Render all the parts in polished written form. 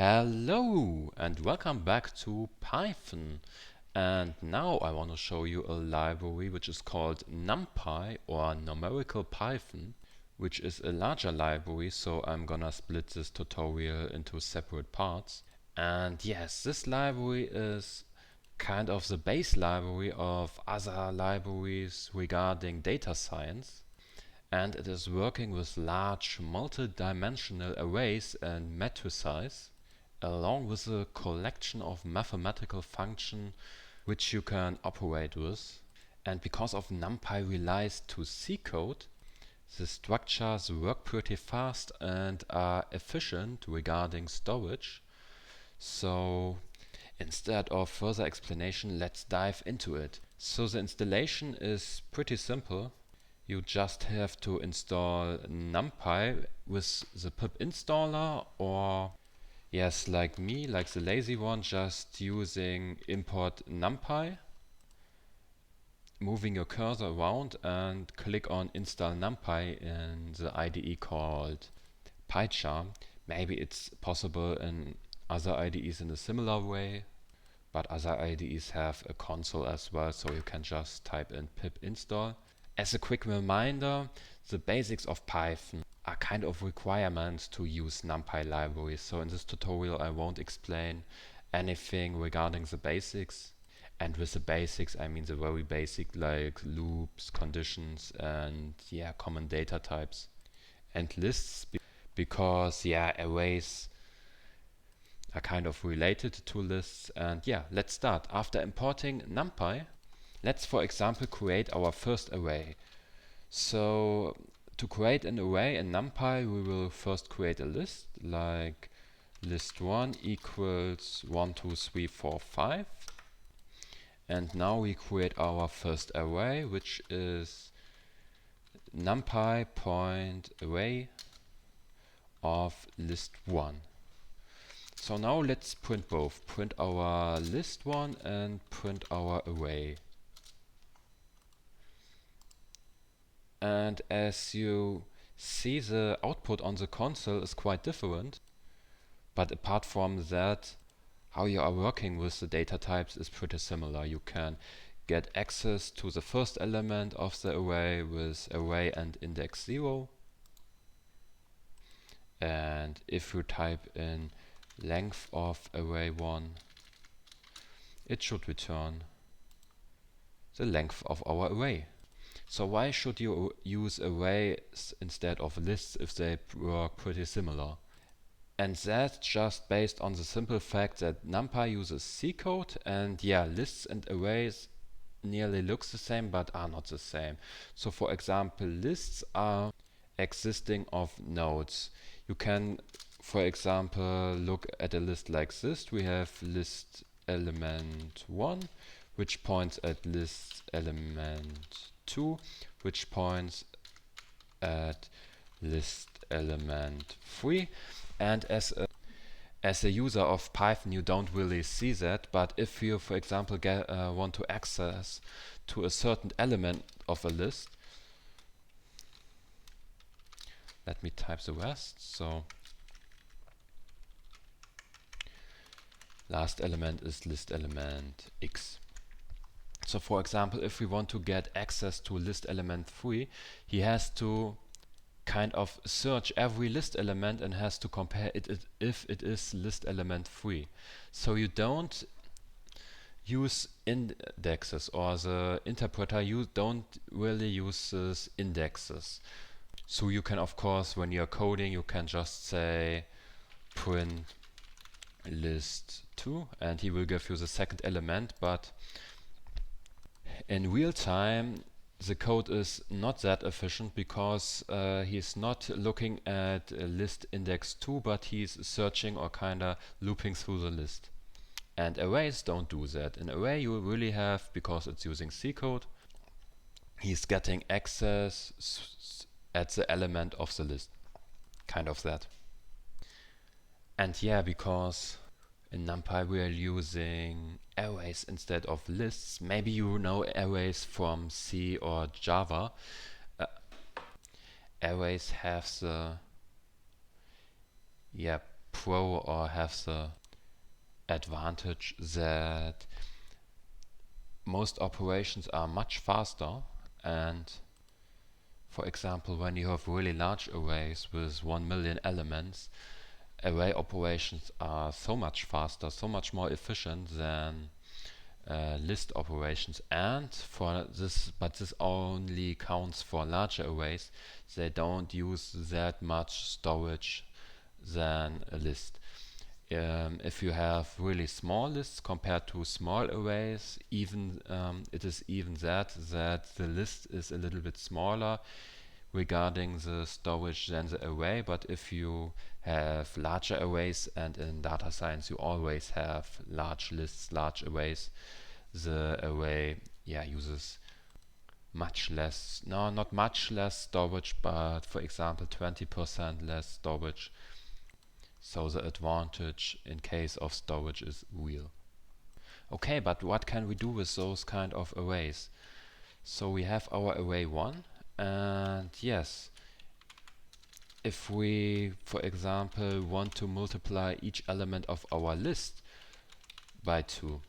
Hello and welcome back to Python. And now I want to show you a library which is called Numpy or Numerical Python, which is a larger library, so I'm gonna split this tutorial into separate parts. And yes, this library is kind of the base library of other libraries regarding data science. And it is working with large multi-dimensional arrays and matrices, along with a collection of mathematical functions which you can operate with. And because of NumPy relies to C code, the structures work pretty fast and are efficient regarding storage. So instead of further explanation, let's dive into it. So the installation is pretty simple. You just have to install NumPy with the pip installer, or yes, like me, like the lazy one, just using import NumPy, moving your cursor around and click on install NumPy in the IDE called PyCharm. Maybe it's possible in other IDEs in a similar way, but other IDEs have a console as well, so you can just type in pip install. As a quick reminder, the basics of Python are kind of requirements to use NumPy libraries. So in this tutorial I won't explain anything regarding the basics. And with the basics I mean the very basic like loops, conditions and common data types and lists, because arrays are kind of related to lists. And let's start. After importing NumPy, let's for example create our first array. So to create an array in NumPy, we will first create a list like list1 equals 1, 2, 3, 4, 5. And now we create our first array, which is NumPy point array of list1. So now let's print both. Print our list1 and print our array. And as you see, the output on the console is quite different. But apart from that, how you are working with the data types is pretty similar. You can get access to the first element of the array with array and index 0. And if you type in length of array 1, it should return the length of our array. So why should you use arrays instead of lists if they work pretty similar? And that's just based on the simple fact that NumPy uses C code, and lists and arrays nearly look the same but are not the same. So for example, lists are existing of nodes. You can, for example, look at a list like this. We have list element 1, which points at list element 2, which points at list element 3. And as a user of Python, you don't really see that. But if you, for example, want to access to a certain element of a list, let me type the rest. So last element is list element x. So for example, if we want to get access to list element 3, he has to kind of search every list element and has to compare it if it is list element 3. So you don't use indexes, or the interpreter you don't really use indexes. So you can, of course, when you're coding, you can just say print list 2 and he will give you the second element. But in real time the code is not that efficient, because he's not looking at list index 2, but he's searching or kinda looping through the list. And arrays don't do that. An array you really have, because it's using C code, he's getting access at the element of the list. Kind of that. And because in NumPy we are using arrays instead of lists. Maybe you know arrays from C or Java. Arrays have the pro or have the advantage that most operations are much faster, and for example, when you have really large arrays with 1 million elements, array operations are so much faster, so much more efficient than list operations. And for this, but this only counts for larger arrays. They don't use that much storage than a list. If you have really small lists compared to small arrays, even it is even that the list is a little bit smaller regarding the storage than the array. But if you have larger arrays, and in data science you always have large lists, large arrays, the array uses much less, no, not much less storage, but for example 20% less storage. So the advantage in case of storage is real. Okay, but what can we do with those kind of arrays? So we have our array 1, and yes, if we, for example, want to multiply each element of our list by 2.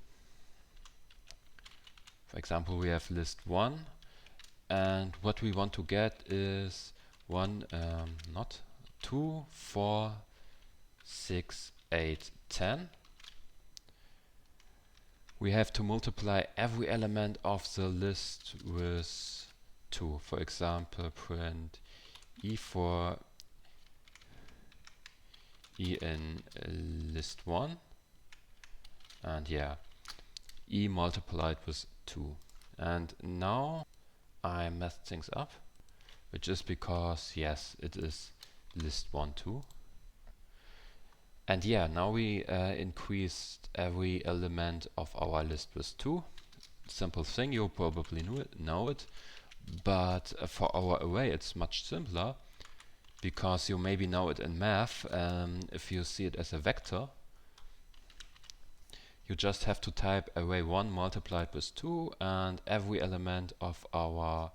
For example, we have list 1, and what we want to get is 1, not 2, 4, 6, 8, 10. We have to multiply every element of the list with 2. For example, print E for E in list 1, and E multiplied with 2. And now I messed things up, which is because, yes, it is list 1, 2. And now we increased every element of our list with 2. Simple thing, you probably know it. But for our array it's much simpler, because you maybe know it in math. If you see it as a vector, you just have to type array 1 multiplied with 2, and every element of our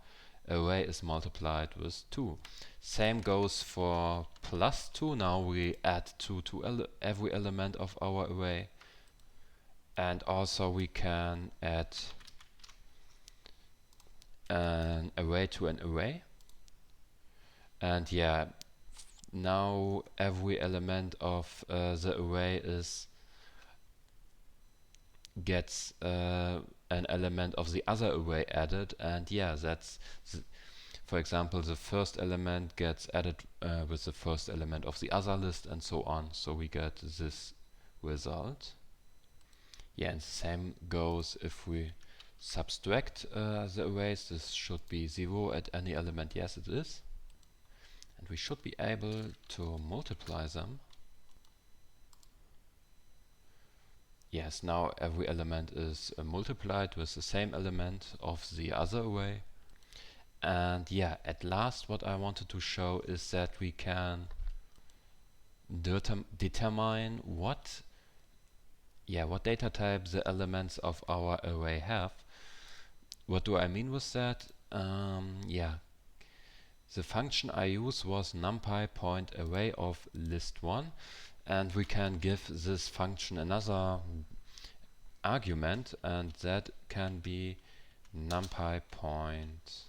array is multiplied with 2. Same goes for plus 2. Now we add 2 to every element of our array, and also we can add an array to an array. And now every element of the array gets an element of the other array added, and that's for example, the first element gets added with the first element of the other list, and so on. So we get this result. And the same goes if we subtract the arrays. This should be 0 at any element. Yes, it is. And we should be able to multiply them. Yes, now every element is multiplied with the same element of the other array. And at last what I wanted to show is that we can determine what data type the elements of our array have. What do I mean with that? The function I used was numpy point array of list 1, and we can give this function another argument, and that can be numpy point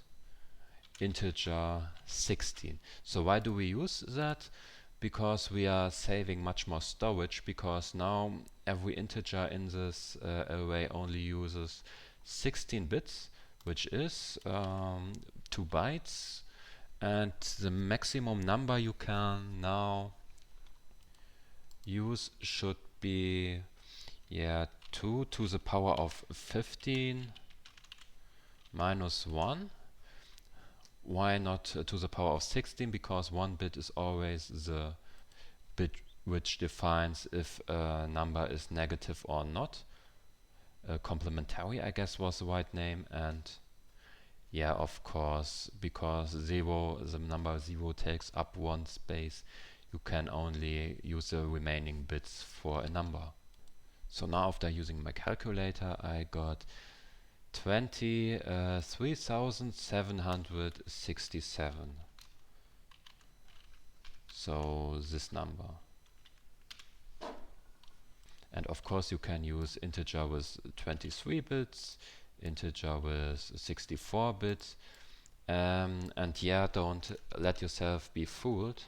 integer 16. So why do we use that? Because we are saving much more storage, because now every integer in this array only uses 16 bits, which is 2 bytes, and the maximum number you can now use should be 2 to the power of 15 minus 1. Why not to the power of 16? Because 1 bit is always the bit which defines if a number is negative or not. Complementary, I guess, was the right name. And of course, because the number 0 takes up 1 space, you can only use the remaining bits for a number. So now, after using my calculator, I got 23,767. So this number. of course you can use integer with 23 bits, integer with 64 bits, and yeah, don't let yourself be fooled.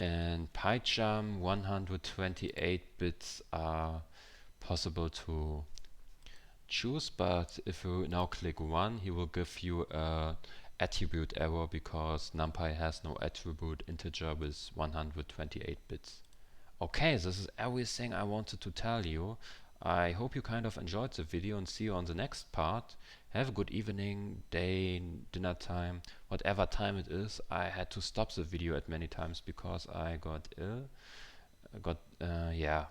In PyCharm, 128 bits are possible to choose, but if you now click 1, he will give you a attribute error because NumPy has no attribute integer with 128 bits. Okay, this is everything I wanted to tell you. I hope you kind of enjoyed the video and see you on the next part. Have a good evening, day, dinner time, whatever time it is. I had to stop the video at many times because I got ill. Yeah,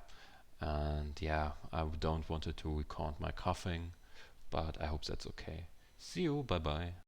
and yeah, I don't want to record my coughing, but I hope that's okay. See you, bye bye.